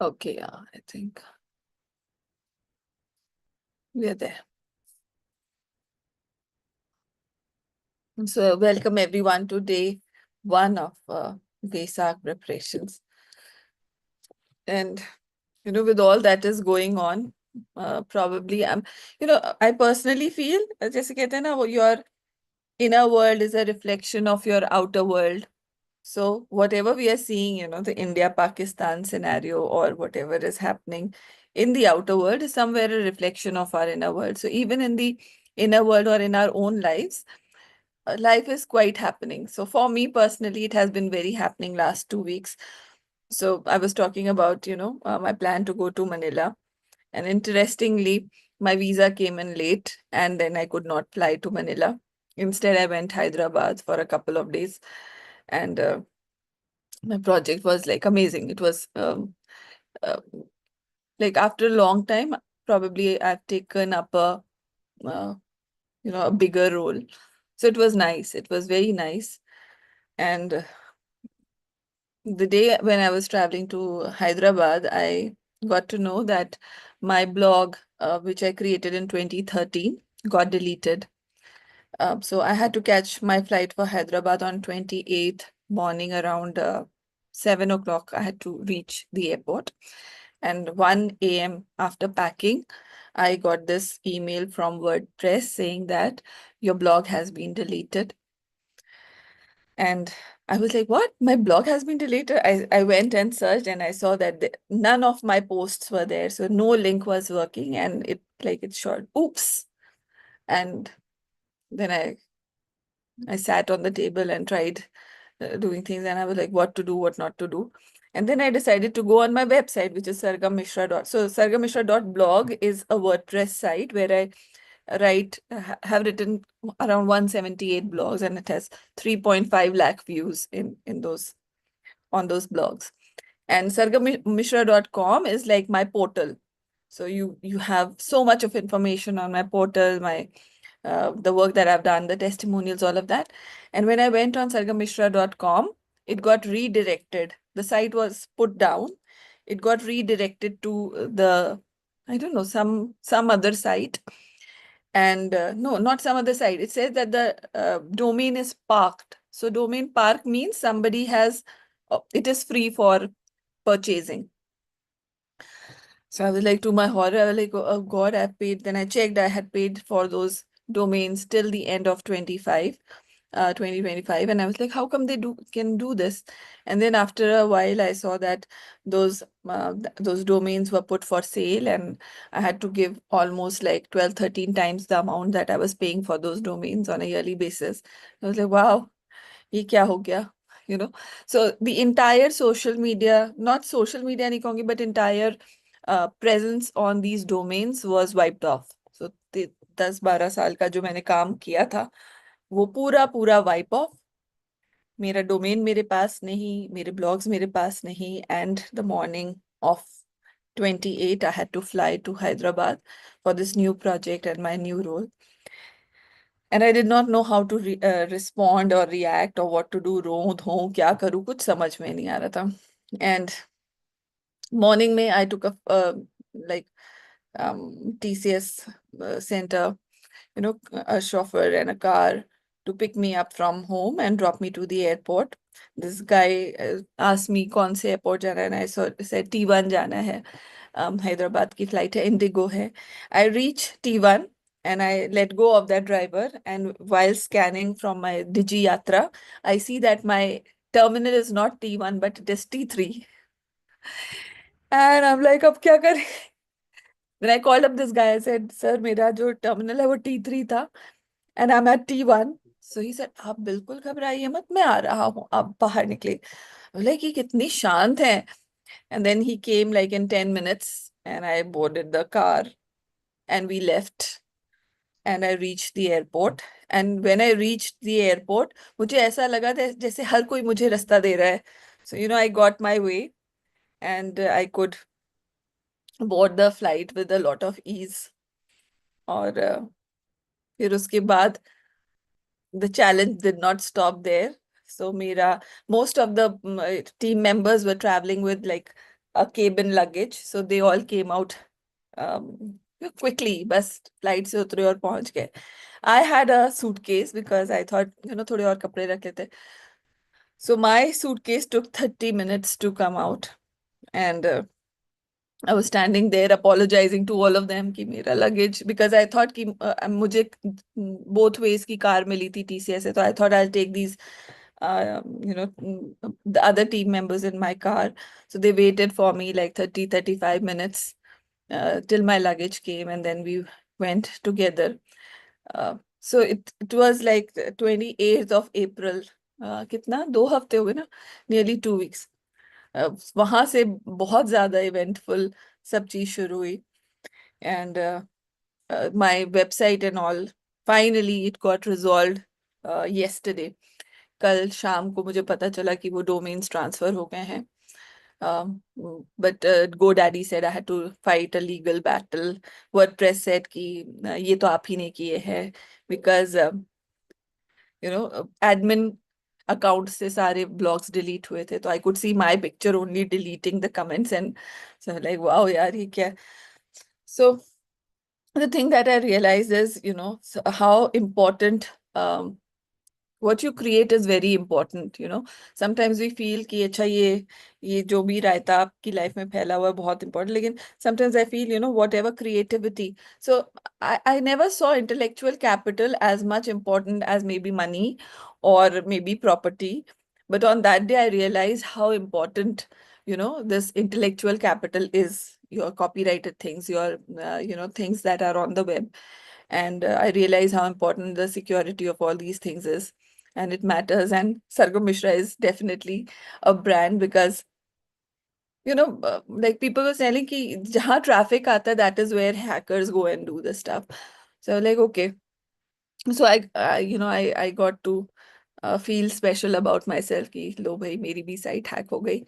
Okay, yeah, I think we are there. So, welcome everyone to day one of Wesak preparations. And, with all that is going on, probably I personally feel, जैसे कहते हैं ना, your inner world is a reflection of your outer world. So, whatever we are seeing, the India-Pakistan scenario or whatever is happening in the outer world is somewhere a reflection of our inner world. So, even in the inner world or in our own lives, life is quite happening. So for me personally, it has been very happening last 2 weeks. So I was talking about, my plan to go to Manila. And interestingly, my visa came in late and then I could not fly to Manila. Instead, I went Hyderabad for a couple of days and my project was like amazing. It was uh, like after a long time, probably I've taken up uh, a bigger role. So it was nice. It was very nice. And the day when I was traveling to Hyderabad, I got to know that my blog, which I created in 2013, got deleted. So I had to catch my flight for Hyderabad on 28th morning around 7 o'clock. I had to reach the airport. And 1 a.m. after packing, I got this email from WordPress saying that your blog has been deleted. And I was like, what? My blog has been deleted. I went and searched and I saw that none of my posts were there. So no link was working and it showed, oops. And then I sat on the table and tried doing things and I was like, what to do, what not to do. And then I decided to go on my website, which is sargamishra. So sargamishra.blog is a WordPress site where I have written around 178 blogs and it has 3.5 lakh views in those on those blogs. And sargamishra.com is like my portal. So you have so much of information on my portal, my the work that I've done, the testimonials, all of that. And when I went on sargamishra.com, it got redirected. The site was put down. It got redirected to I don't know, some other site. And no, not some other site. It says that the domain is parked. So domain park means somebody has, it is free for purchasing. So I was like, to my horror, I was like, oh God, I've paid. Then I checked, I had paid for those domains till the end of 2025. And I was like, how come they can do this? And then after a while, I saw that those domains were put for sale and I had to give almost like 12, 13 times the amount that I was paying for those domains on a yearly basis. I was like, wow, ये क्या हो गया? You know, so the entire social media, not social media नहीं कहूँगी, but entire presence on these domains was wiped off. So 10-12 साल का जो मैंने काम किया था वो पूरा पूरा वाइप ऑफ. मेरा डोमेन मेरे पास नहीं, मेरे ब्लॉग्स मेरे पास नहीं. And the morning of 28 I had to fly to Hyderabad for this new project and my new role. And I did not know how to respond or react or what to do. रो धो क्या करूँ कुछ समझ में नहीं आ रहा था. And morning में I took like TCS center, a chauffeur and a car to pick me up from home and drop me to the airport. This guy asked me कौन से airport जाना है, and I said T1 जाना है. Hyderabad की flight है, Indigo है. I reach T1 and I let go of that driver. And while scanning from my Digi Yatra, I see that my terminal is not T1 but it is T3. And I'm like, अब क्या करें? Then I called up this guy. I said, "Sir, मेरा जो terminal है वो T3 था, and I'm at T1." So he said, "आप बिल्कुल घबराइए मत, मैं आ रहा हूँ, आप बाहर निकले." Like ये कितनी शांत है. And then he came like in 10 minutes, and I boarded the car, and we left. And I reached the airport. And when I reached the airport, मुझे ऐसा लगा जैसे हर कोई मुझे रास्ता दे रहा है. So I got my way, and I could board the flight with a lot of ease. और फिर उसके बाद the challenge did not stop there. So most of the team members were traveling with like a cabin luggage, so they all came out quickly. बस flight से उतरे और पहुंच गए. I had a suitcase because I thought, थोड़े और कपड़े रख लेते. So my suitcase took 30 minutes to come out, and I was standing there apologizing to all of them कि मेरा luggage, because I thought कि मुझे both ways की कार मिली थी TCS से, तो I thought I'll take these the other team members in my car. So they waited for me like 35 minutes till my luggage came, and then we went together. So it was like 28th of April. कितना 2 हफ्ते हो गए ना, nearly 2 weeks. वहां से बहुत ज्यादा eventful सब चीज शुरू हुई. And my website and all, finally it got resolved yesterday. कल शाम को मुझे पता चला कि वो डोमेन्स ट्रांसफर हो गए हैं. But GoDaddy said I had to fight a legal battle. WordPress said कि ये तो आप ही ने किए हैं, because एडमिन अकाउंट से सारे ब्लॉग्स डिलीट हुए थे, तो I could see my picture only deleting the comments, and so like wow यार ये क्या. सो the thing that I realized is, how important what you create is very important. Sometimes we feel कि अच्छा ये जो भी रायता आपकी लाइफ में फैला हुआ है बहुत important, लेकिन sometimes I feel, whatever creativity. So I never saw intellectual capital as much important as maybe money or maybe property. But on that day, I realized how important, this intellectual capital is, your copyrighted things, your, things that are on the web. And I realize how important the security of all these things is, and it matters. And Sargam Mishra is definitely a brand, because like people were saying कि जहाँ traffic आता है, that is where hackers go and do the stuff. So like, okay, so I got to feel special about myself कि लो भाई मेरी भी site hack हो गई,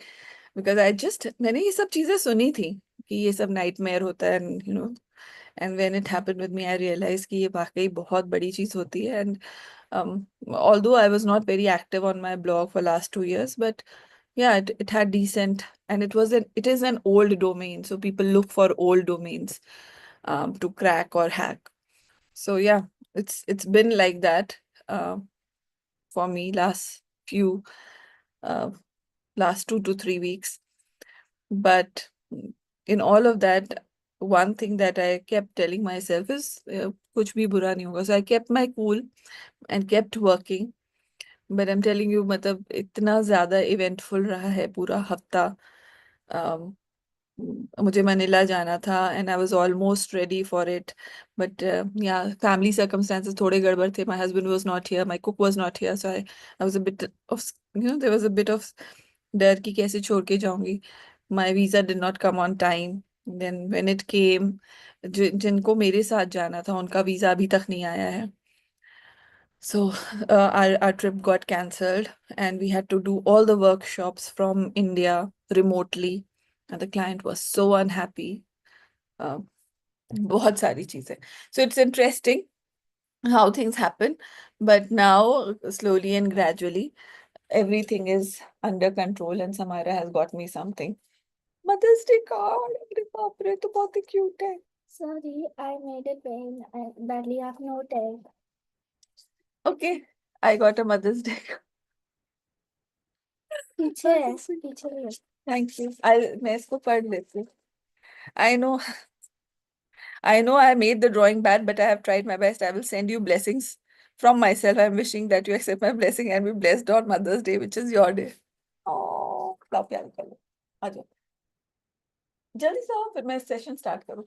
because मैंने ये सब चीजें सुनी थी कि ये सब nightmare होता है, and when it happened with me, I realized कि ये वाकई बहुत बड़ी चीज होती है. And although I was not very active on my blog for last 2 years, but yeah, it had decent, and it is an old domain, so people look for old domains to crack or hack. So yeah, it's been like that uh, for me uh, last 2 to 3 weeks. But in all of that, one thing that I kept telling myself is कुछ भी बुरा नहीं होगा. So I kept my cool and kept working. But I'm telling you, मतलब इतना ज्यादा eventful रहा है पूरा हफ्ता. um, मुझे मनीला जाना था, and I was almost ready for it. But yeah family circumstances थोड़े गड़बड़ थे. My husband was not here, my cook was not here, so I was a bit off, there was a bit of डर कि कैसे छोड़ के जाऊंगी. My visa did not come on time. Then when it came, जिनको मेरे साथ जाना था उनका वीजा अभी तक नहीं आया है. So our trip got cancelled, and we had to do all the workshops from India remotely, and the client was so unhappy. Uh, बहुत सारी चीजें. So it's interesting how things happen, but now slowly and gradually everything is under control, and Samara has got me something. Mother's Day card. अरे बाप रे, तो बहुत ही cute है. Sorry, I made it plain. I barely have no tag. Okay, I got a Mother's Day card. पीछे है, पीछे है. Thank you. मैं इसको पढ़ लेती हूँ. I know, I know I made the drawing bad, but I have tried my best. I will send you blessings from myself. I'm wishing that you accept my blessing and be blessed on Mother's Day, which is your day. Oh, लाओ प्यार कर लो. आ जाओ. जल्दी से आओ, फिर मैं session start करूँ.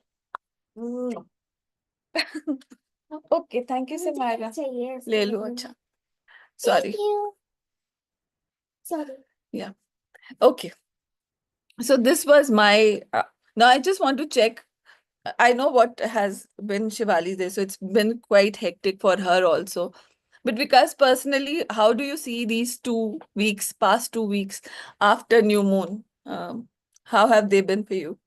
ओके, थैंक यू से मायरा. चाहिए ले लो. अच्छा, sorry. Sorry. Yeah. Okay. So this was my. Now I just want to check. I know what has been Shivali's day, so it's been quite hectic for her also. But because personally, how do you see these 2 weeks, past 2 weeks after new moon? How have they been for you?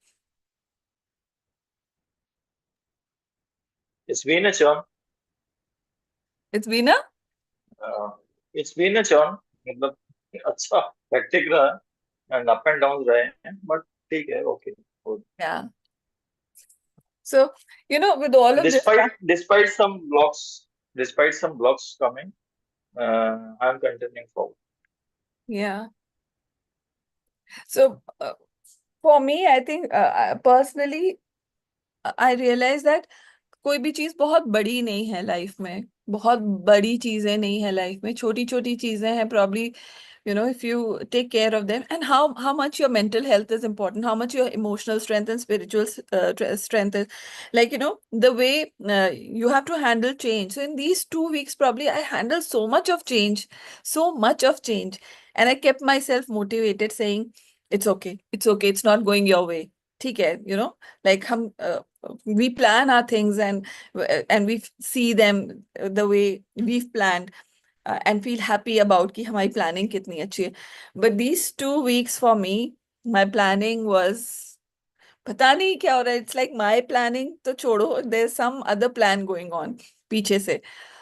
It's been a churn. It's been a It's been a churn. मतलब अच्छा hectic रहा and up and downs रहे हैं, but ठीक है, okay. Good. Yeah. So, with all of this, Despite some blocks coming, I'm continuing forward. yeah. So, for me, I think personally, I realize that कोई भी चीज बहुत बड़ी नहीं है लाइफ में, बहुत बड़ी चीजें नहीं है लाइफ में, छोटी छोटी चीजें हैं probably. If you take care of them, and how much your mental health is important, how much your emotional strength and spiritual strength is, like, the way you have to handle change. So in these 2 weeks probably I handled so much of change, so much of change, and I kept myself motivated saying it's okay, it's okay, it's not going your way. ठीक है, like we plan our things, and we see them the way we've planned, and feel happy about कि हमारी planning कितनी अच्छी है. But these 2 weeks for me, my planning was, पता नहीं क्या हो रहा है. It's like my planning तो छोड़ो, there's some other plan going on पीछे से.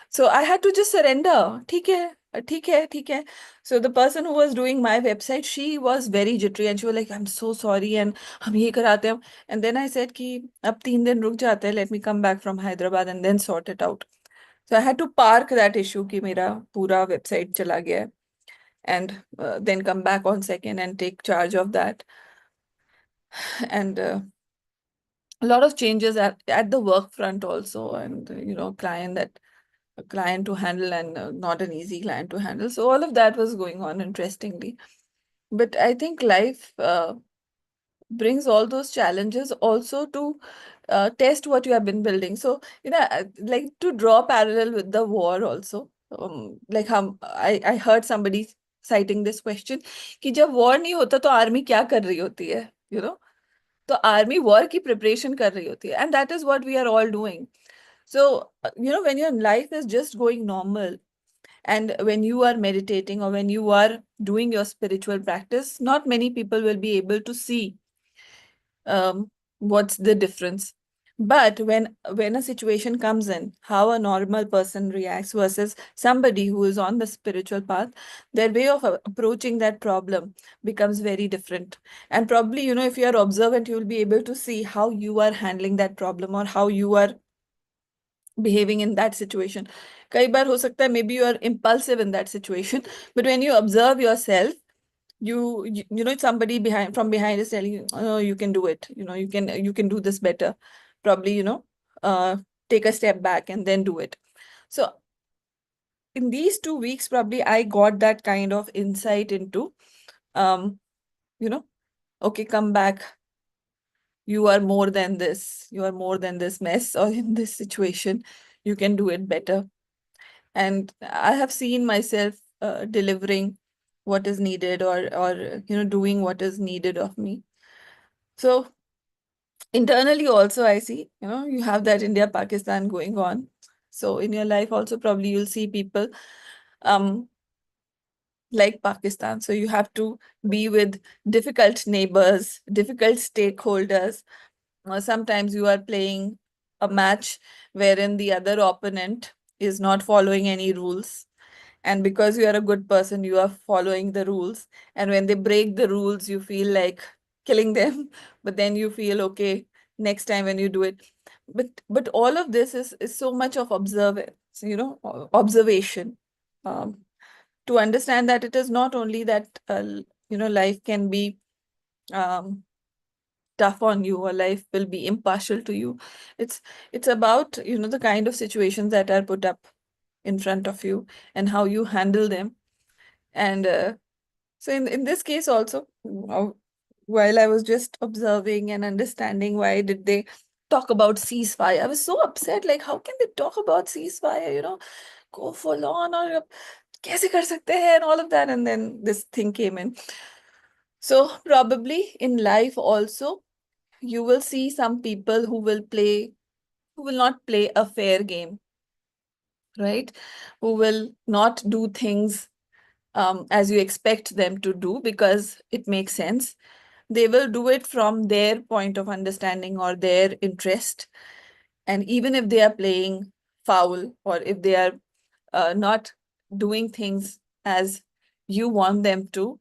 So I had to just surrender. ठीक है, ठीक है, ठीक है. So the person who was doing my website, she was very jittery, and she was like, I'm so sorry, and हम ये कराते हैं. And then I said कि अब 3 दिन रुक जाते हैं, let me come back from Hyderabad and then sort it out. So I had to park that issue कि मेरा पूरा website चला गया है, and then come back on second and take charge of that. And a lot of changes at the work front also, and client to handle, and not an easy client to handle. So all of that was going on interestingly. But I think life brings all those challenges also to test what you have been building. So, like to draw parallel with the war also. Like I heard somebody citing this question कि जब war नहीं होता तो army क्या कर रही होती है, तो army war की preparation कर रही होती है, and that is what we are all doing. So, when your life is just going normal, and when you are meditating, or when you are doing your spiritual practice, not many people will be able to see what's the difference. But when a situation comes in, how a normal person reacts versus somebody who is on the spiritual path, their way of approaching that problem becomes very different. And probably, if you are observant, you will be able to see how you are handling that problem, or how you are behaving in that situation. कई बार हो सकता है maybe you are impulsive in that situation, but when you observe yourself, somebody from behind is telling you, oh, you can do it, you can do this better, probably, uh, take a step back and then do it. So in these 2 weeks probably I got that kind of insight into, um okay, come back, you are more than this, you are more than this mess, or in this situation you can do it better. And I have seen myself delivering what is needed, or doing what is needed of me. So internally also I see, you have that India Pakistan going on. So in your life also probably you'll see people um like Pakistan. So you have to be with difficult neighbors, difficult stakeholders. Sometimes you are playing a match wherein the other opponent is not following any rules, and because you are a good person, you are following the rules, and when they break the rules you feel like killing them, but then you feel okay next time when you do it. But all of this is so much of observance, observation, um, to understand that it is not only that life can be um, tough on you, or life will be impartial to you. It's about the kind of situations that are put up in front of you, and how you handle them. And so in this case also, while I was just observing and understanding why did they talk about ceasefire, I was so upset, like how can they talk about ceasefire, go full on, or कैसे कर सकते हैं, and all of that. And then this thing came in. So probably in life also you will see some people who will not play a fair game, right? Who will not do things as you expect them to do because it makes sense. They will do it from their point of understanding or their interest. And even if they are playing foul, or if they are not doing things as you want them to,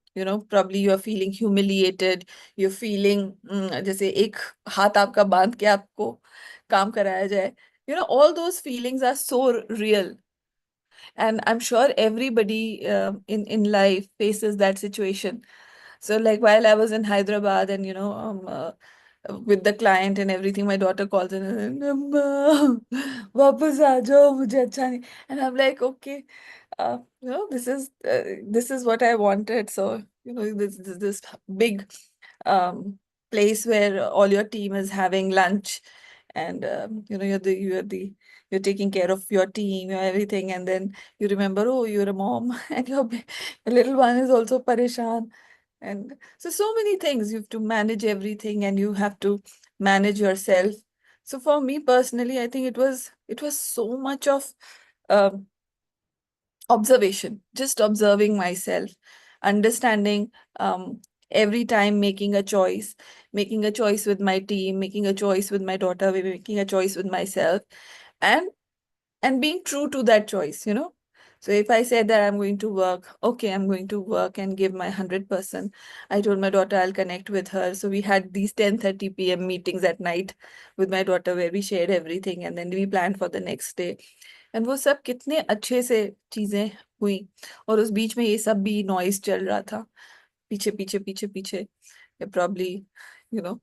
probably you are feeling humiliated, you're feeling जैसे एक हाथ आपका बांध के आपको काम कराया जाए, all those feelings are so real. And I'm sure everybody in life faces that situation. So like while I was in Hyderabad and with the client and everything, my daughter calls in and "Amma, वापस आ जाओ मुझे अच्छा नहीं." And I'm like, okay, this is what I wanted. So this big um, place where all your team is having lunch, and you're taking care of your team, you're everything, and then you remember, oh, you're a mom, and your little one is also pareshan, and so many things. You have to manage everything, and you have to manage yourself. So for me personally, I think it was so much of um observation, just observing myself, understanding, every time making a choice with my team, making a choice with my daughter, making a choice with myself, and being true to that choice. So if I said that I'm going to work, okay, I'm going to work and give my 100%. I told my daughter I'll connect with her. So we had these 10:30 p.m. meetings at night with my daughter where we shared everything and then we planned for the next day. And वो सब कितने अच्छे से चीजें हुई, और उस बीच में ये सब भी नॉइज चल रहा था पीछे पीछे पीछे पीछे, probably you know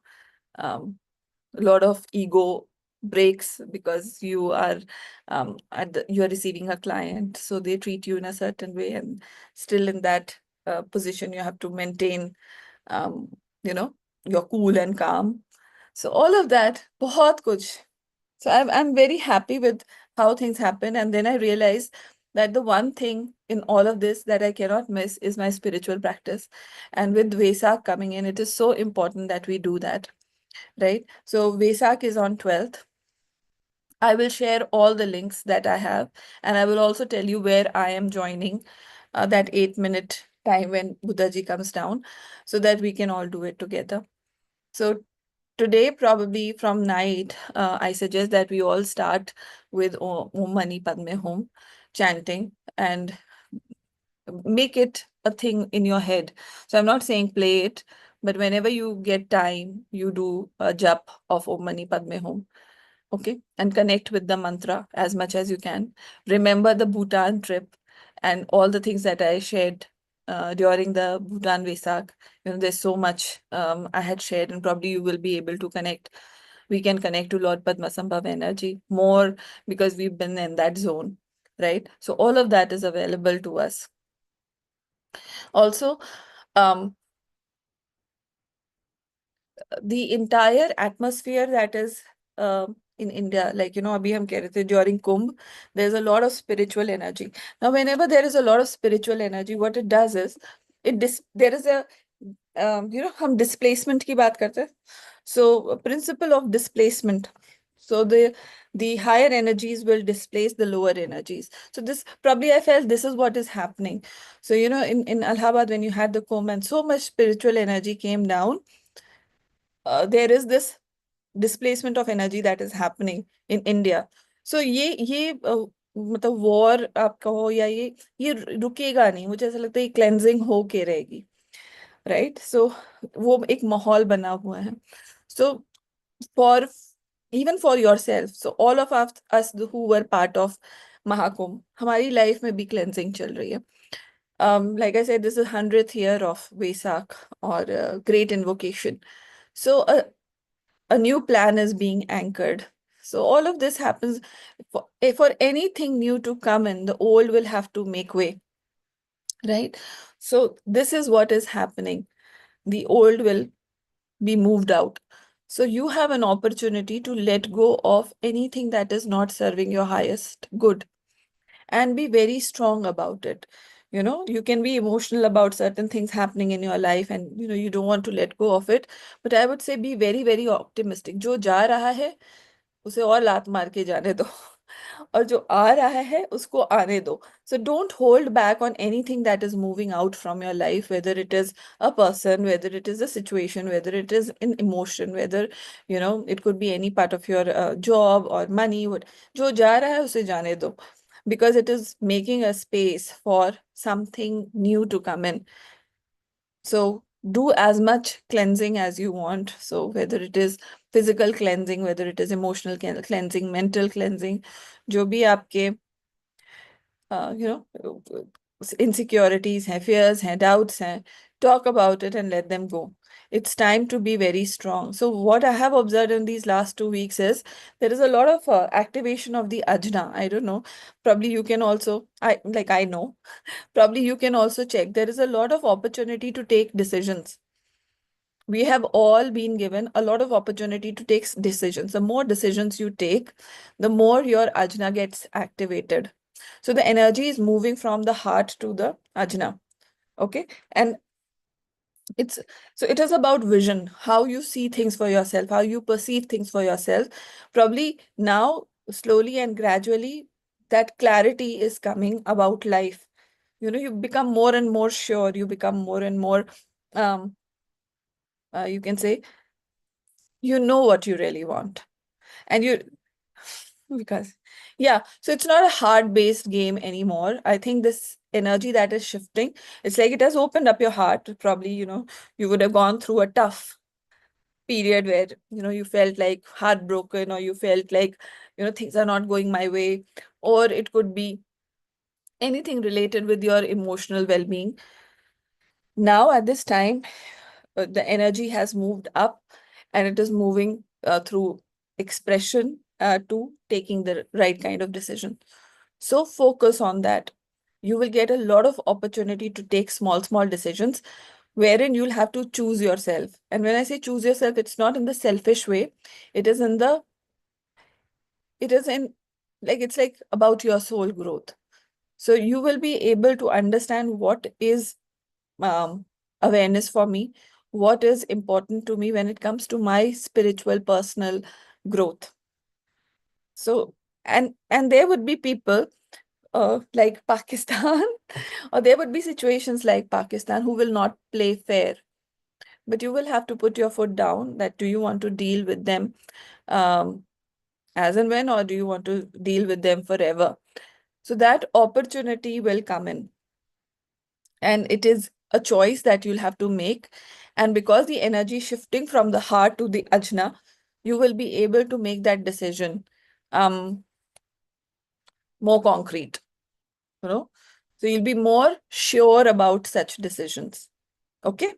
lot of ego breaks because you are receiving a client, so they treat you in a certain way, and still in that position you have to maintain um, you know your cool and calm. So all of that, बहुत कुछ. So I'm very happy with how things happen. And then I realized that the one thing in all of this that I cannot miss is my spiritual practice. And with Vesak coming in, it is so important that we do that, right? So Vesak is on 12th. I will share all the links that I have, and I will also tell you where I am joining that 8-minute time when Buddhaji comes down, so that we can all do it together. So today, probably from night, I suggest that we all start with Om Mani Padme Hum chanting, and make it a thing in your head. So I'm not saying play it, but whenever you get time, you do a jap of Om Mani Padme Hum. Okay, and connect with the mantra as much as you can. Remember the Bhutan trip and all the things that I shared during the Bhutan Vesak. There's so much I had shared, and probably you will be able to connect. We can connect to Lord Padmasambhav energy more because we've been in that zone, right? So all of that is available to us. Also, um, the entire atmosphere that is in India, like, abhi hum keh rahe the during Kumbh, there's a lot of spiritual energy. Now, whenever there is a lot of spiritual energy, what it does is, there is a, hum displacement ki baat karte hain. So, a principle of displacement. So, the higher energies will displace the lower energies. So, this probably I felt this is what is happening. So, in Allahabad, when you had the Kumbh and so much spiritual energy came down, there is this displacement of energy that is happening in India. So ये मतलब war आप कहो या ये रुकेगा नहीं, मुझे ऐसा लगता है ये cleansing हो के रहेगी, right? So वो एक माहौल बना हुआ है. So for even for yourself, so all of us who were part of Mahakumbh, हमारी life में भी cleansing चल रही है. Like I said, this is 100th year of Vesak, or Great Invocation. So a new plan is being anchored. So all of this happens for anything new to come in, the old will have to make way, right? So this is what is happening. The old will be moved out. So you have an opportunity to let go of anything that is not serving your highest good, and be very strong about it. You can be emotional about certain things happening in your life, and you don't want to let go of it, but I would say be very very optimistic. जो जा रहा है उसे और लात मार के जाने दो और जो आ रहा है उसको आने दो. So don't hold back on anything that is moving out from your life, whether it is a person, whether it is a situation, whether it is an emotion, whether it could be any part of your job or money. जो जा रहा है उसे जाने दो. because it is making a space for something new to come in. So do as much cleansing as you want. So whether it is physical cleansing, whether it is emotional cleansing, mental cleansing, जो भी आपके you know, insecurities हैं, fears हैं, doubts हैं, talk about it and let them go. It's time to be very strong. So what I have observed in these last 2 weeks is there is a lot of activation of the ajna. I don't know. Probably you can also, I know, probably you can also check. There is a lot of opportunity to take decisions. We have all been given a lot of opportunity to take decisions. The more decisions you take, the more your ajna gets activated. So the energy is moving from the heart to the ajna. Okay. And it's so it is about vision, how you see things for yourself, how you perceive things for yourself. Probably now, slowly and gradually, that clarity is coming about life. You become more and more sure, you become more and more um you can say you know what you really want. And you because yeah, so it's not a hard based game anymore. I think this energy that is shifting, it's like it has opened up your heart. Probably, you would have gone through a tough period where, you felt like heartbroken, or you felt like, things are not going my way, or it could be anything related with your emotional well-being. Now at this time, the energy has moved up, and it is moving through expression to taking the right kind of decision. So focus on that. You will get a lot of opportunity to take small, small decisions wherein you'll have to choose yourself. And when I say choose yourself, it's not in the selfish way. It is in the, it is in it's like about your soul growth. So you will be able to understand what is um, awareness for me, what is important to me when it comes to my spiritual personal growth. So, and there would be people like Pakistan, or there would be situations like Pakistan who will not play fair. But you will have to put your foot down that do you want to deal with them um, as and when, or do you want to deal with them forever? So that opportunity will come in. And it is a choice that you'll have to make. And because the energy shifting from the heart to the ajna, you will be able to make that decision um, more concrete, you know. So you'll be more sure about such decisions. Okay.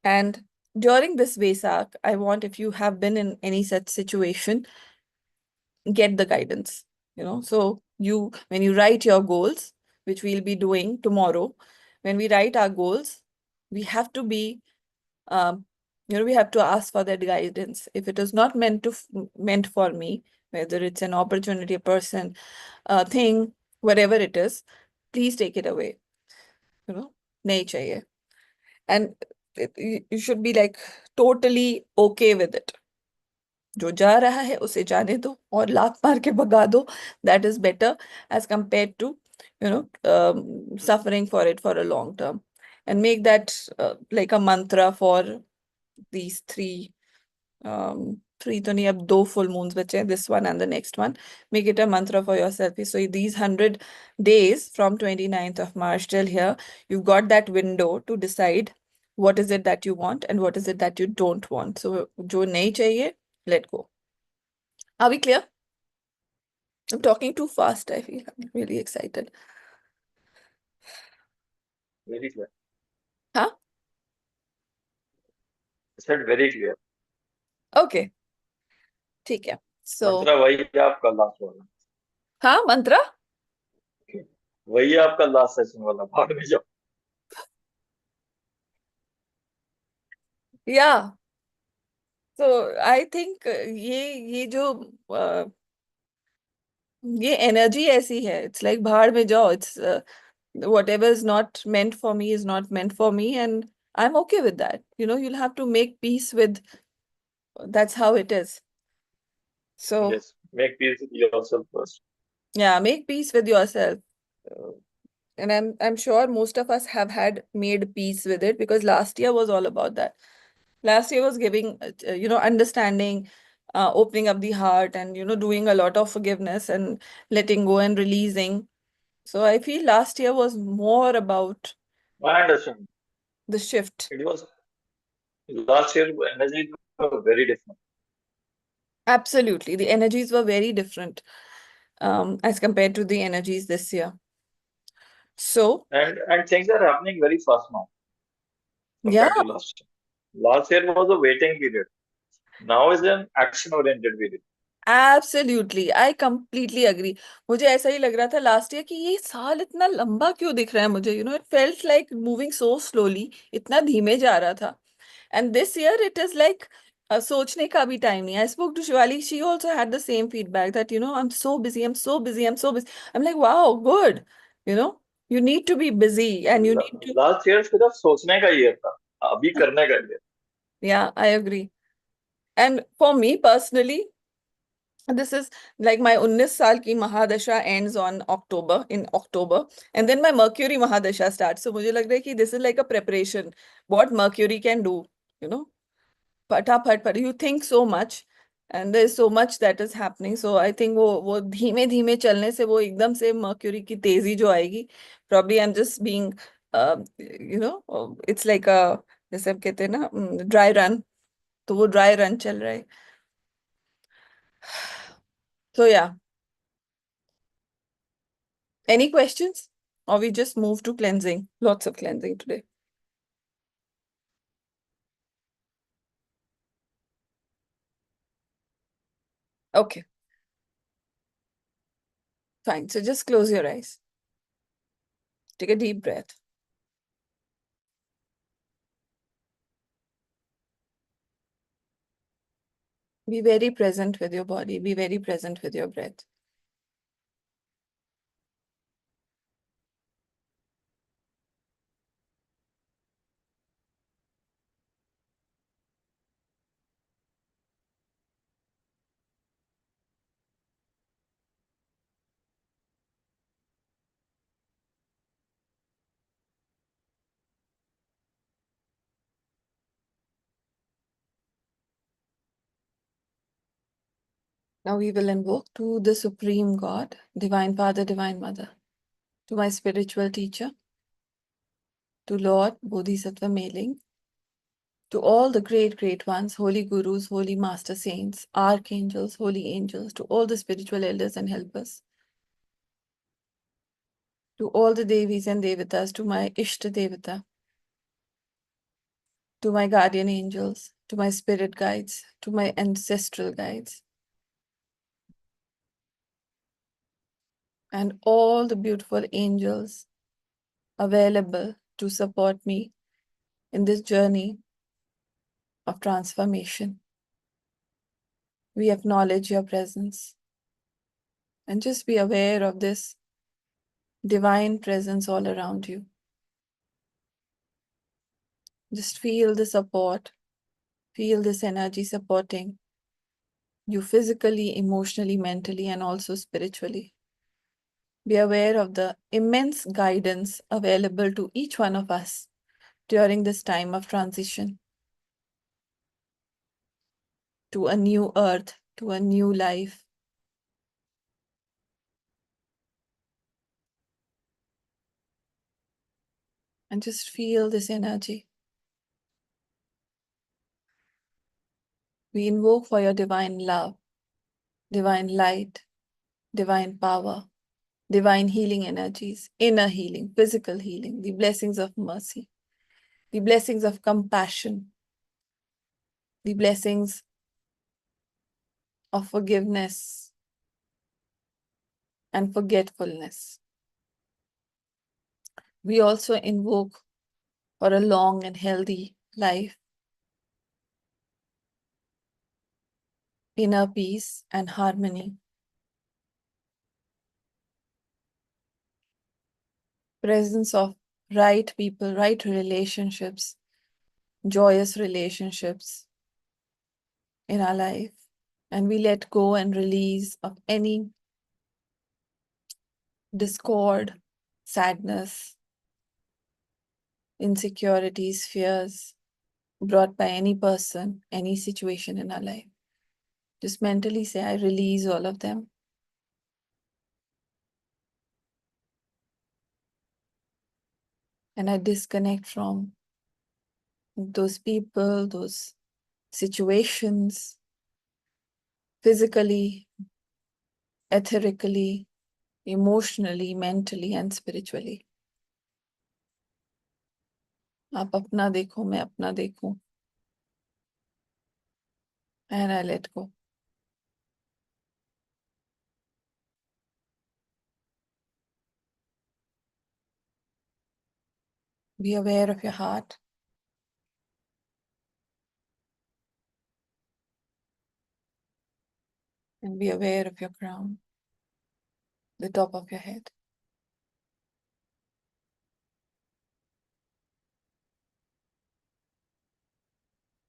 And during this Vesak, I want, if you have been in any such situation, get the guidance, So when you write your goals, which we'll be doing tomorrow, when we write our goals, we have to be, we have to ask for that guidance. If it is not meant for me, whether it's an opportunity, a person, a thing, whatever it is, please take it away, nahi chahiye. And you should be like totally okay with it. जो जा रहा है उसे जाने दो और लात मार के भगा दो. That is better as compared to, suffering for it for a long term. And make that like a mantra for these three तो नहीं, अब 2 full moons बचे हैं, this one and the next one. Make it a mantra for yourself. So these 100 days from 29th of March till here, you've got that window to decide what is it that you want and what is it that you don't want. So जो नहीं चाहिए, let go. Are we clear? I'm talking too fast, I feel. I'm really excited. Very clear. Huh? I said very clear. Okay. ठीक है. So, मंत्रा वही है आपका last वाला. हाँ, mantra? वही है आपका लास्ट सेशन वाला, बाद में जाओ. Yeah. So I think ये जो ये एनर्जी ऐसी है. It's like भाड़ में जाओ. It's whatever is not meant for me is not meant for me, and I'm okay with that. You'll have to make peace with. That's how it is. So Yes, make peace with yourself first. yeah, make peace with yourself. Uh, And I'm sure most of us have had made peace with it, because last year was all about that. Last year was giving, understanding, opening up the heart and, doing a lot of forgiveness and letting go and releasing. So I feel last year was more about I understand. the shift. It was last year energies were very different. Absolutely. The energies were very different as compared to the energies this year. So, And things are happening very fast now yeah, compared to last year. Last year was a waiting period. Now is an action-oriented period. absolutely. I completely agree. मुझे ऐसा ही लग रहा था last year कि ये साल इतना लंबा क्यों दिख रहा है मुझे, it felt like moving so slowly, इतना धीमे जा रहा था. And this year it is like सोचने का भी टाइम नहीं. I spoke to Shivali. She also had the same feedback that, I'm so busy, I'm so busy, I'm so busy. I'm like, wow, good. You know, you need to be busy and you need to. Last year सिर्फ सोचने का year था, अभी करने का year. Yeah, I agree. And for me personally, this is like my 19 साल की महादशा ends on in October, and then my Mercury महादशा starts. So मुझे लग रहा है कि this is like a preparation, what Mercury can do, you know. फटाफट you think so much and there is so much that is happening. So I think वो धीमे धीमे चलने से वो एकदम से मर्क्यूरी की तेजी जो आएगी, probably I'm just being it's like a, जैसे हम कहते हैं ना, ड्राई रन. तो वो ड्राई रन चल रहा है. So yeah, any questions, or we just move to cleansing? Lots of cleansing today. Okay, fine. So just close your eyes. Take a deep breath. Be very present with your body. Be very present with your breath. Now we will invoke to the Supreme God, Divine Father, Divine Mother, to my spiritual teacher, to Lord Bodhisattva Meling, to all the great, great ones, holy gurus, holy master saints, archangels, holy angels, to all the spiritual elders and helpers, to all the Devis and Devatas, to my Ishta Devata, to my guardian angels, to my spirit guides, to my ancestral guides, and all the beautiful angels available to support me in this journey of transformation. We acknowledge your presence and just be aware of this divine presence all around you. Just feel the support, feel this energy supporting you physically, emotionally, mentally, and also spiritually. Be aware of the immense guidance available to each one of us during this time of transition to a new earth, to a new life. And just feel this energy. We invoke for your divine love, divine light, divine power, divine healing energies, inner healing, physical healing, the blessings of mercy, the blessings of compassion, the blessings of forgiveness and forgetfulness. We also invoke for a long and healthy life, inner peace and harmony, presence of right people, right relationships, joyous relationships in our life. And we let go and release of any discord, sadness, insecurities, fears brought by any person, any situation in our life. Just mentally say, I release all of them. And I disconnect from those people, those situations, physically, etherically, emotionally, mentally, and spiritually. आप अपना देखो, मैं अपना देखूं. And I let go. Be aware of your heart. And be aware of your crown, the top of your head.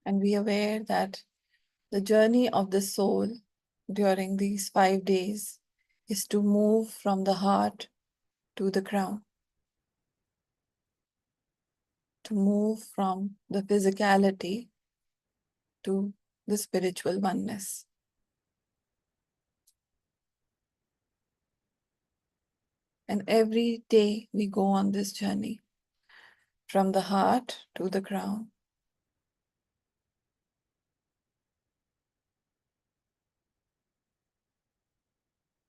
And be aware that the journey of the soul during these 5 days is to move from the heart to the crown, to move from the physicality to the spiritual oneness. And every day we go on this journey from the heart to the crown.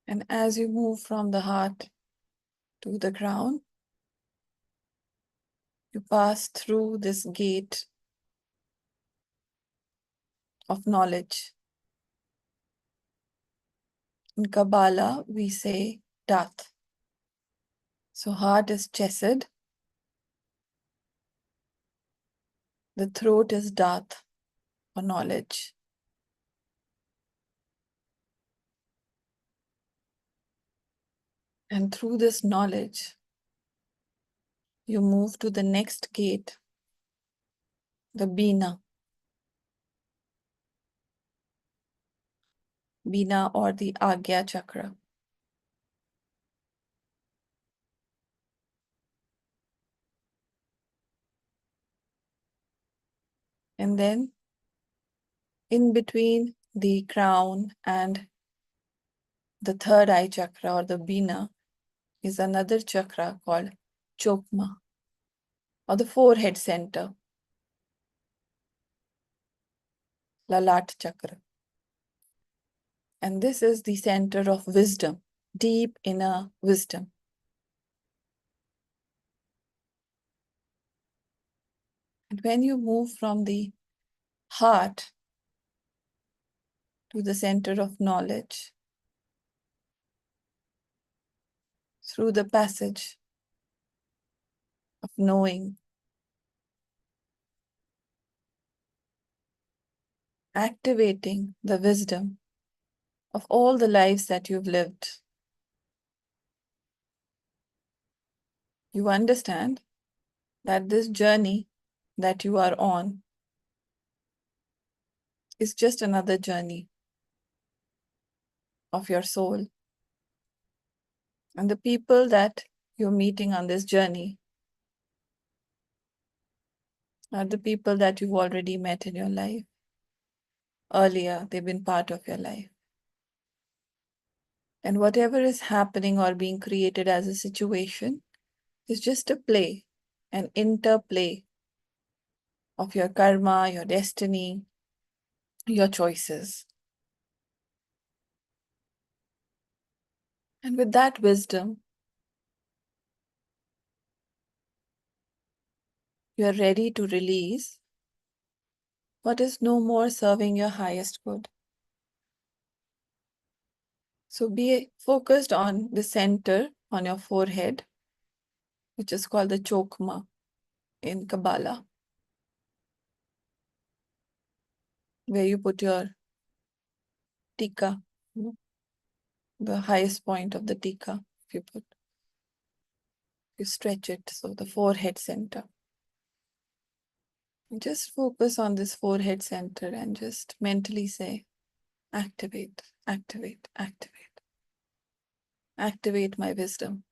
And as you move from the heart to the crown, you pass through this gate of knowledge. In Kabbalah, we say Dath. So heart is chesed, the throat is Dath, or knowledge. And through this knowledge, you move to the next gate, the Bina. Bina or the Agya Chakra. And then in between the crown and the third eye chakra or the Bina is another chakra called Chokma or the forehead center, Lalat Chakra. And this is the center of wisdom, deep inner wisdom. And when you move from the heart to the center of knowledge, through the passage of knowing, activating the wisdom of all the lives that you've lived, you understand that this journey that you are on is just another journey of your soul. And the people that you're meeting on this journey are the people that you've already met in your life. Earlier, they've been part of your life. And whatever is happening or being created as a situation is just a play, an interplay of your karma, your destiny, your choices. And with that wisdom, you are ready to release what is no more serving your highest good. So be focused on the center on your forehead, which is called the chokma in Kabbalah, where you put your tika, the highest point of the tika. If you stretch it, so the forehead center. Just focus on this forehead center and just mentally say, activate, activate, activate. Activate my wisdom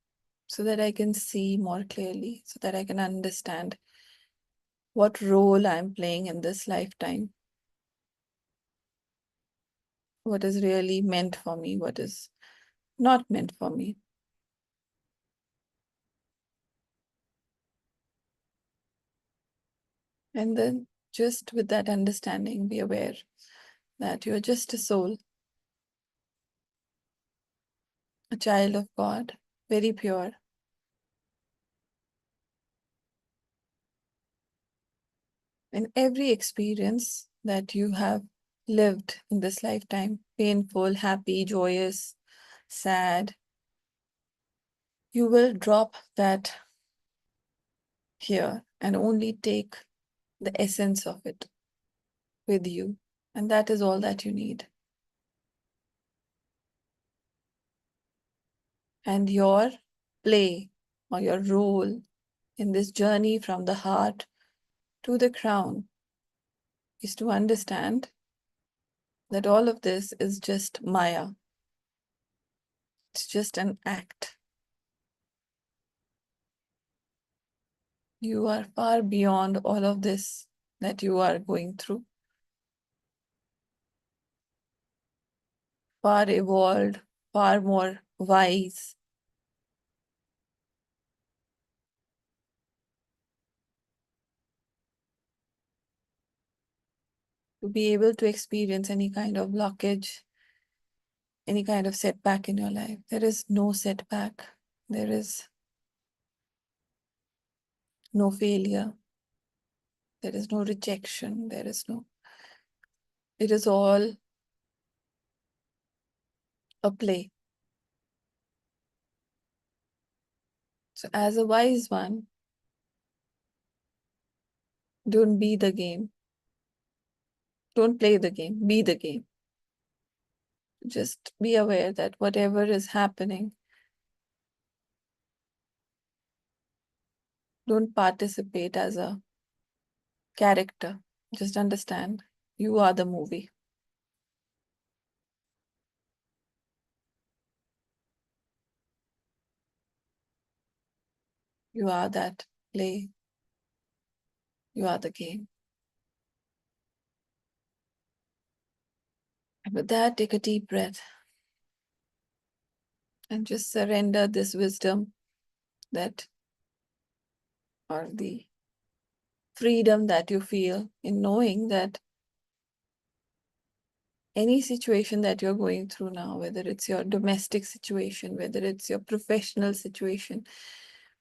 so that I can see more clearly, so that I can understand what role I'm playing in this lifetime. what is really meant for me, what is not meant for me. And then just with that understanding, be aware that you're just a soul, a child of God, very pure. And every experience that you have lived in this lifetime, painful, happy, joyous, sad, you will drop that here and only take the essence of it with you. And that is all that you need. And your play or your role in this journey from the heart to the crown is to understand that all of this is just Maya. It's just an act. You are far beyond all of this that you are going through. Far evolved, far more wise. To be able to experience any kind of blockage, any kind of setback in your life. There is no setback. There is no failure. There is no rejection. There is no, it is all a play. So as a wise one, don't be the game. Don't play the game, be the game. Just be aware that whatever is happening, don't participate as a character. Just understand you are the movie. You are that play. You are the game. And with that, take a deep breath and just surrender this wisdom that, or the freedom that you feel in knowing that any situation that you're going through now, whether it's your domestic situation, whether it's your professional situation,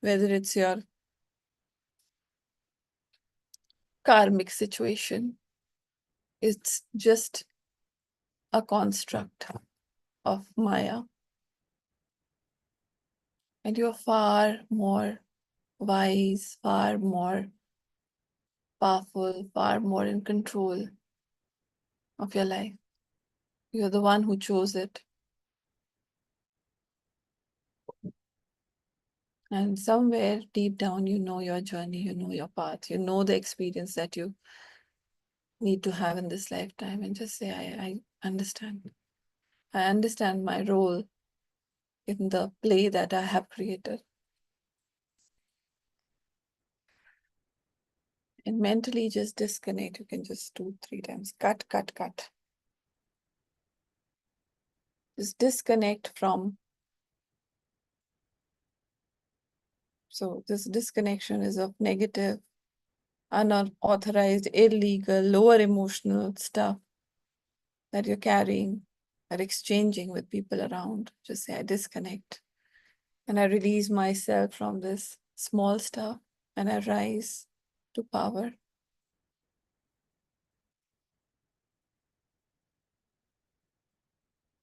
whether it's your karmic situation, it's just a construct of Maya. And you're far more wise, far more powerful, far more in control of your life. You're the one who chose it. And somewhere deep down, you know your journey, you know your path, you know the experience that you need to have in this lifetime. And just say, I understand. I understand my role in the play that I have created. And mentally just disconnect. You can just do 3 times. Cut, cut, cut. Just disconnect from. So this disconnection is of negative, unauthorized, illegal, lower emotional stuff that you're carrying or exchanging with people around. Just say, I disconnect. And I release myself from this small stuff and I rise to power.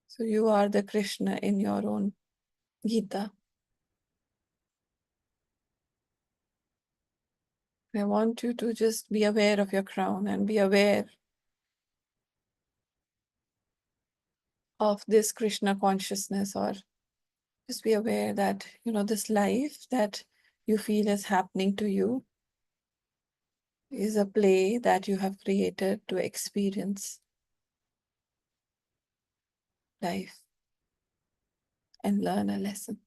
So you are the Krishna in your own Gita. I want you to just be aware of your crown and be aware of this Krishna consciousness, or just be aware that, this life that you feel is happening to you is a play that you have created to experience life and learn a lesson.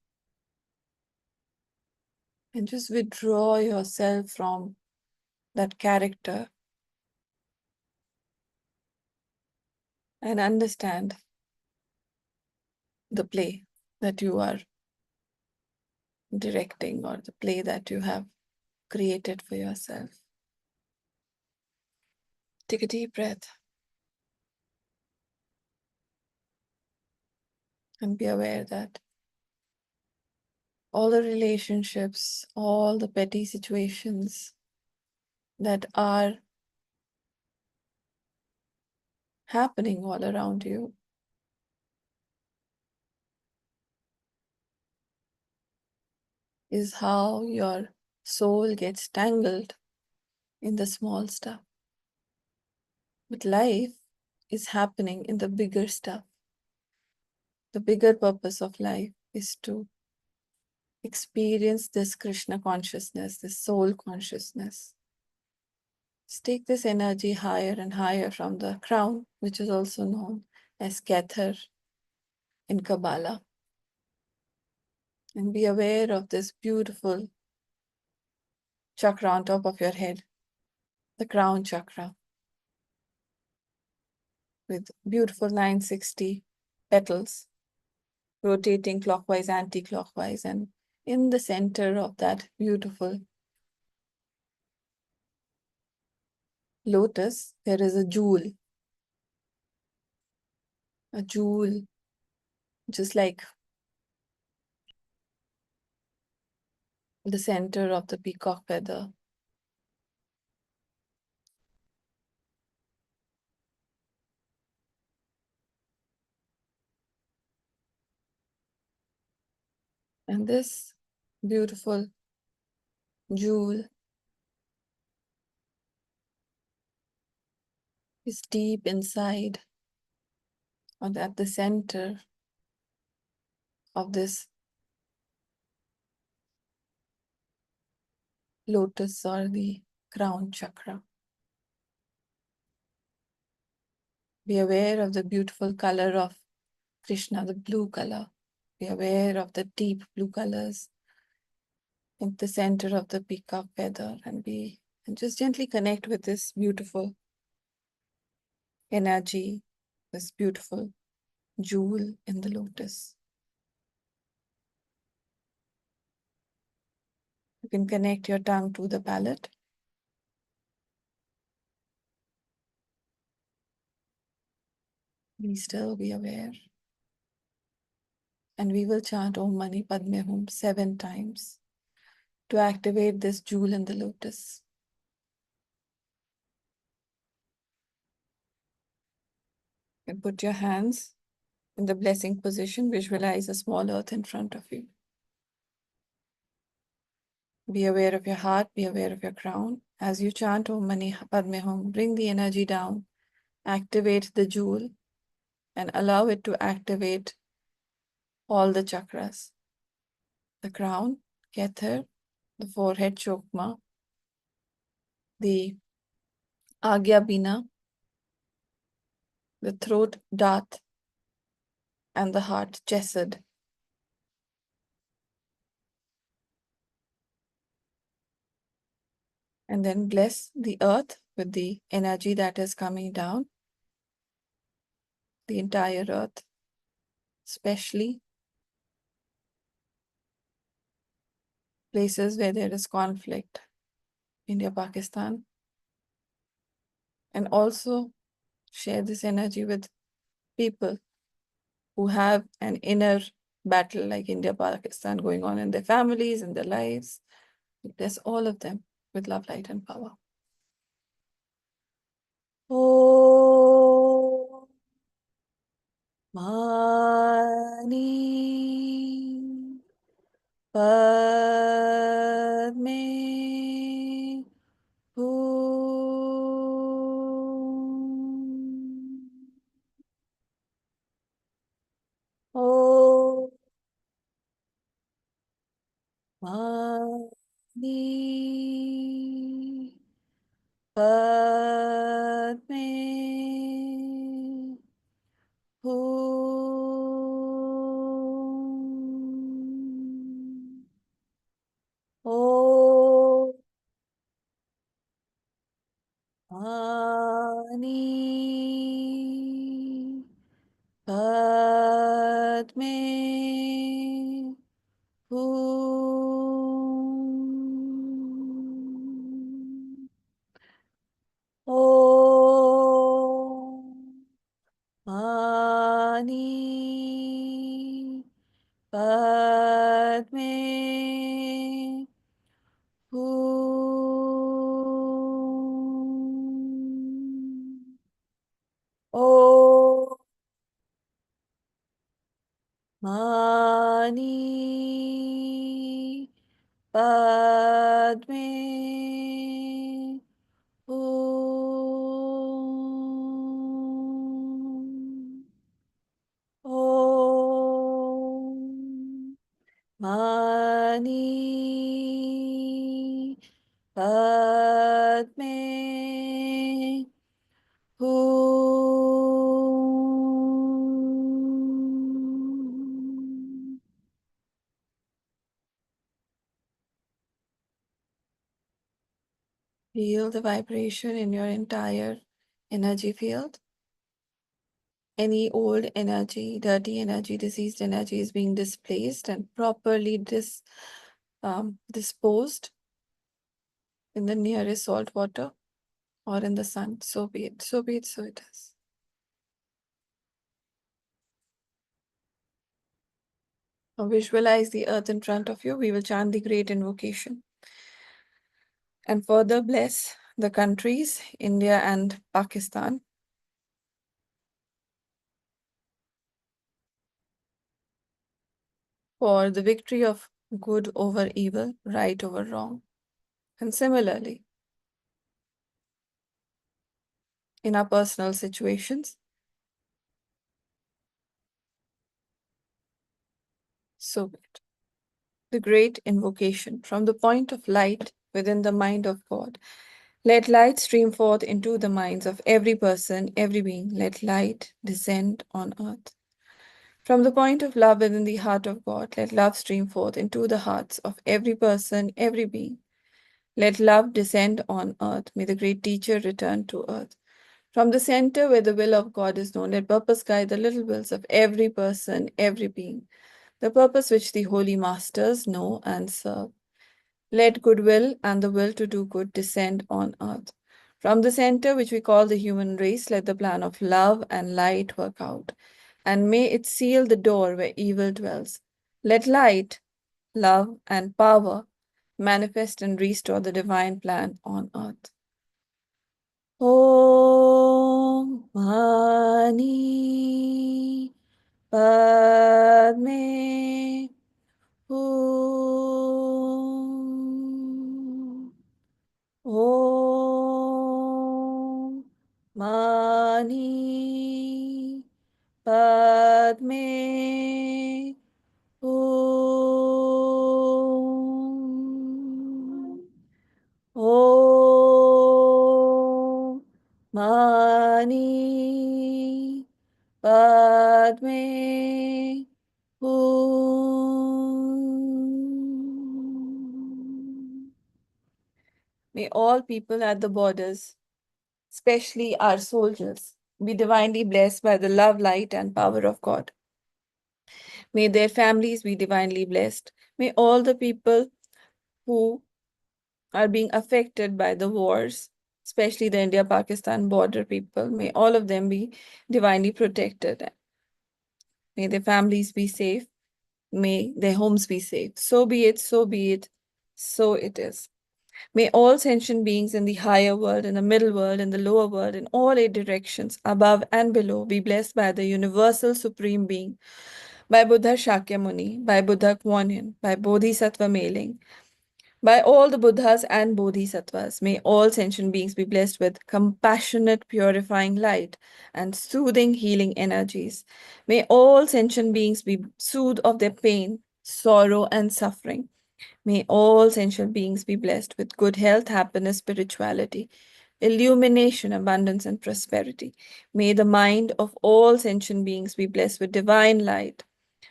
And just withdraw yourself from that character and understand the play that you are directing or the play that you have created for yourself. Take a deep breath and be aware that all the relationships, all the petty situations that are happening all around you is how your soul gets tangled in the small stuff. But life is happening in the bigger stuff. The bigger purpose of life is to experience this Krishna consciousness, this soul consciousness. Just take this energy higher and higher from the crown, which is also known as Kether in Kabbalah. And be aware of this beautiful chakra on top of your head, the crown chakra, with beautiful 960 petals rotating clockwise, anti-clockwise. And in the center of that beautiful lotus, there is a jewel, just like the center of the peacock feather. And this beautiful jewel is deep inside, or at the center of this lotus or the crown chakra. Be aware of the beautiful color of Krishna, the blue color. Be aware of the deep blue colors in the center of the peacock feather, and just gently connect with this beautiful energy, this beautiful jewel in the lotus. You can connect your tongue to the palate. Be still, be aware. And we will chant Om Mani Padme Hum 7 times to activate this jewel in the lotus. And put your hands in the blessing position. Visualize a small earth in front of you. Be aware of your heart, be aware of your crown. As you chant Om Mani Padme Hum, bring the energy down, activate the jewel, and allow it to activate all the chakras. The crown, Kether, the forehead, Chokma, the Agya Bina, the throat, Dat, and the heart, Chesed. And then bless the earth with the energy that is coming down, the entire earth, especially places where there is conflict, India, Pakistan. And also share this energy with people who have an inner battle like India, Pakistan going on in their families, in their lives. Bless all of them with love, light, and power. Om Mani Padme Hum. Om Mani Padme Hum. Om Mani Padme Hum. Om Mani Padme Hum. Om Mani Padme Om. Om Mani Padme Hum. Feel the vibration in your entire energy field. Any old energy, dirty energy, diseased energy is being displaced and properly disposed in the nearest salt water or in the sun. So be it. So be it. So it is. Now visualize the earth in front of you. We will chant the great invocation and further bless the countries, India and Pakistan, for the victory of good over evil, right over wrong. And similarly, in our personal situations, so be it. The great invocation from the point of light within the mind of God. Let light stream forth into the minds of every person, every being. Let light descend on earth. From the point of love within the heart of God, let love stream forth into the hearts of every person, every being. Let love descend on earth. May the great teacher return to earth. From the center where the will of God is known, let purpose guide the little wills of every person, every being. The purpose which the holy masters know and serve. Let goodwill and the will to do good descend on earth. From the center which we call the human race, let the plan of love and light work out. And may it seal the door where evil dwells. Let light, love, and power manifest and restore the divine plan on earth. Om Mani Padme Hum. Om Mani Padme Hum. Om Mani Padme Hum. May all people at the borders, especially our soldiers, be divinely blessed by the love, light, and power of God. May their families be divinely blessed. May all the people who are being affected by the wars, especially the India-Pakistan border people, may all of them be divinely protected. May their families be safe. May their homes be safe. So be it, so be it, so it is. May all sentient beings in the higher world, in the middle world, in the lower world, in all eight directions, above and below, be blessed by the universal supreme being, by Buddha Shakyamuni, by Buddha Kuan Yin, by Bodhisattva Mailing, by all the Buddhas and Bodhisattvas. May all sentient beings be blessed with compassionate, purifying light and soothing, healing energies. May all sentient beings be soothed of their pain, sorrow, and suffering. May all sentient beings be blessed with good health, happiness, spirituality, illumination, abundance, and prosperity. May the mind of all sentient beings be blessed with divine light,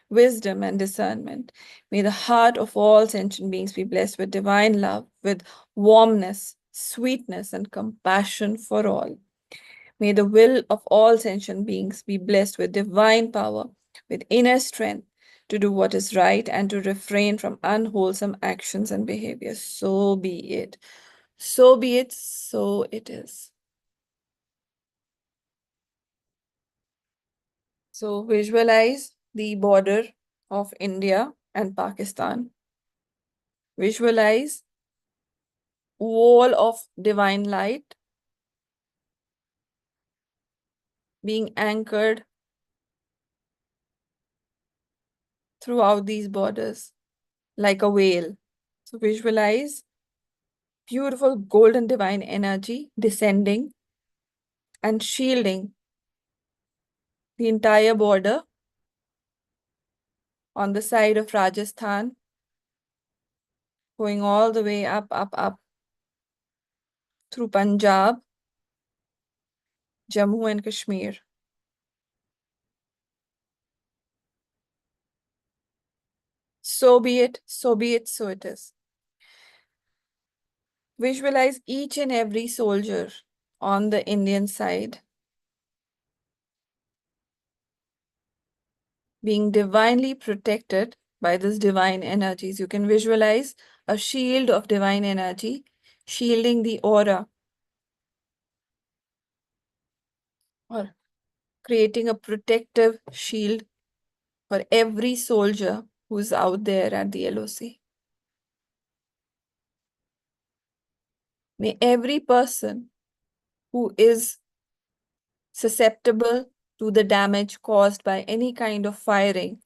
wisdom, and discernment. May the heart of all sentient beings be blessed with divine love, with warmness, sweetness, and compassion for all. May the will of all sentient beings be blessed with divine power, with inner strength to do what is right and to refrain from unwholesome actions and behaviors. So be it. So be it. So it is. So visualize the border of India and Pakistan. Visualize wall of divine light being anchored throughout these borders like a veil. So visualize beautiful golden divine energy descending and shielding the entire border on the side of Rajasthan, going all the way up, up, up through Punjab, Jammu and Kashmir. So be it, so be it, so it is. Visualize each and every soldier on the Indian side being divinely protected by this divine energies. You can visualize a shield of divine energy shielding the aura or creating a protective shield for every soldier who's out there at the LOC. May every person who is susceptible to the damage caused by any kind of firing,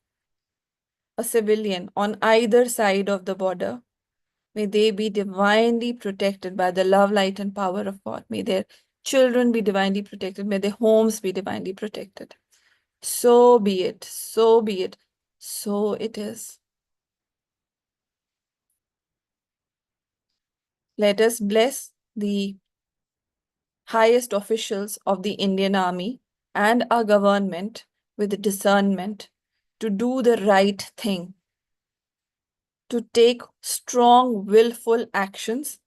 a civilian on either side of the border, may they be divinely protected by the love, light, and power of God. May their children be divinely protected. May their homes be divinely protected. So be it. So be it. So it is. Let us bless the highest officials of the Indian Army and our government with discernment to do the right thing, to take strong, willful actions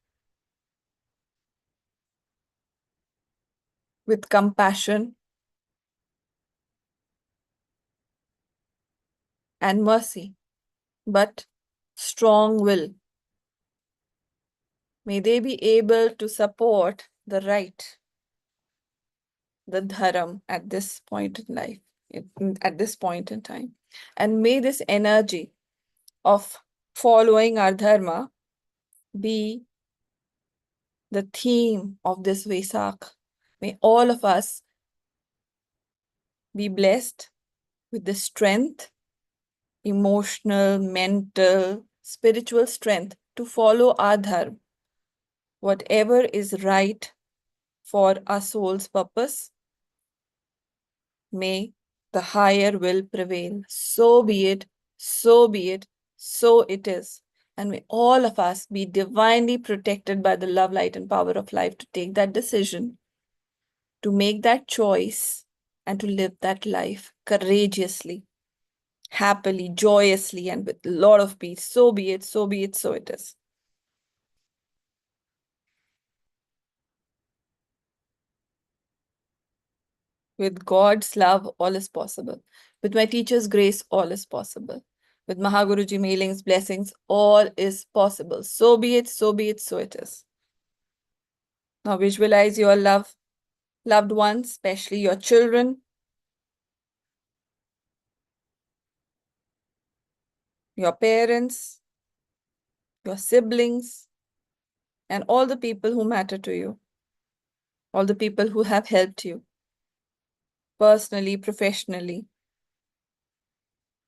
with compassion and mercy, but strong will. May they be able to support the right, the dharam at this point in life, at this point in time. And may this energy of following our dharma be the theme of this Vesak. May all of us be blessed with the strength, emotional, mental, spiritual strength to follow our dharma, whatever is right for our soul's purpose. May the higher will prevail. So be it, so be it, so it is. And may all of us be divinely protected by the love, light, and power of life to take that decision, to make that choice, and to live that life courageously, happily, joyously, and with a lot of peace. So be it, so be it, so it is. With God's love, all is possible. With my teacher's grace, all is possible. With Mahaguruji Mailing's blessings, all is possible. So be it, so be it, so it is. Now visualize your loved ones, especially your children, your parents, your siblings, and all the people who matter to you, all the people who have helped you personally, professionally,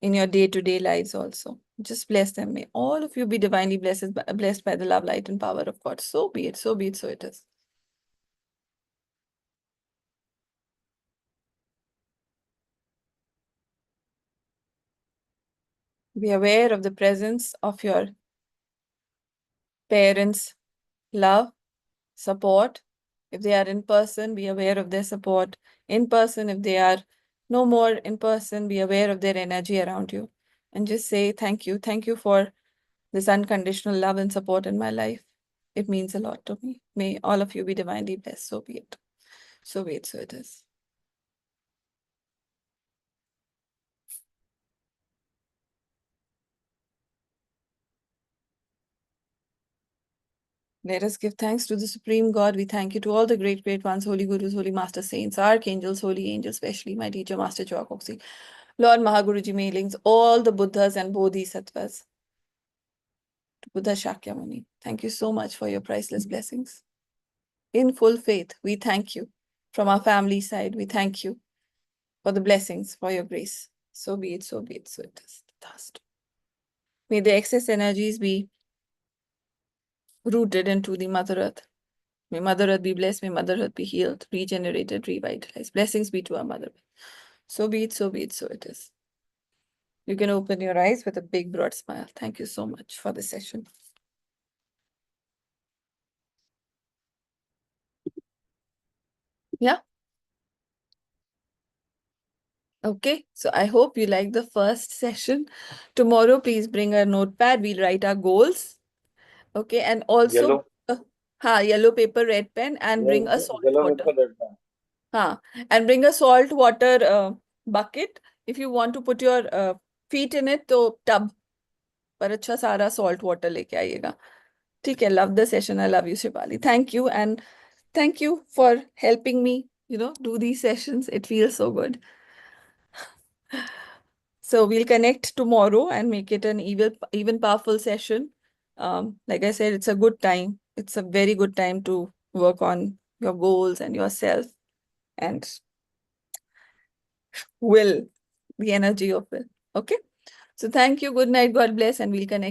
in your day-to-day lives also. Just bless them. May all of you be divinely blessed by the love, light, and power of God. So be it, so be it, so it is. Be aware of the presence of your parents' love, support. If they are in person, be aware of their support. In person, if they are no more in person, be aware of their energy around you. And just say, thank you. Thank you for this unconditional love and support in my life. It means a lot to me. May all of you be divinely blessed. So be it. So wait, so it is. Let us give thanks to the Supreme God. We thank you to all the great, great ones, holy gurus, holy master saints, archangels, holy angels, especially my teacher, Master Joakoksi, Lord Mahaguruji Mailings, all the Buddhas and Bodhisattvas, to Buddha Shakyamuni. Thank you so much for your priceless blessings. In full faith, we thank you. From our family side, we thank you for the blessings, for your grace. So be it, so be it, so it is. Tathasthu. May the excess energies be rooted into the Mother Earth. May Mother Earth be blessed. May Mother Earth be healed, regenerated, revitalized. Blessings be to our Mother. So be it, so be it, so it is. You can open your eyes with a big, broad smile. Thank you so much for the session. Yeah. Okay. So I hope you liked the first session. Tomorrow, please bring a notepad. We'll write our goals. Okay. And also, Yellow. yellow paper, red pen, and bring a Yes, salt yellow water. paper, red pen. And bring a salt water bucket. If you want to put your feet in it, तो tub पर अच्छा सारा salt water लेके आइएगा. ठीक है. Love the session. I love you, Shivali. Thank you, and thank you for helping me, do these sessions. It feels so good. So we'll connect tomorrow and make it an even powerful session. Like I said, it's a good time. It's a very good time to work on your goals and yourself and will, the energy of will. Okay. So thank you. Good night. God bless. And we'll connect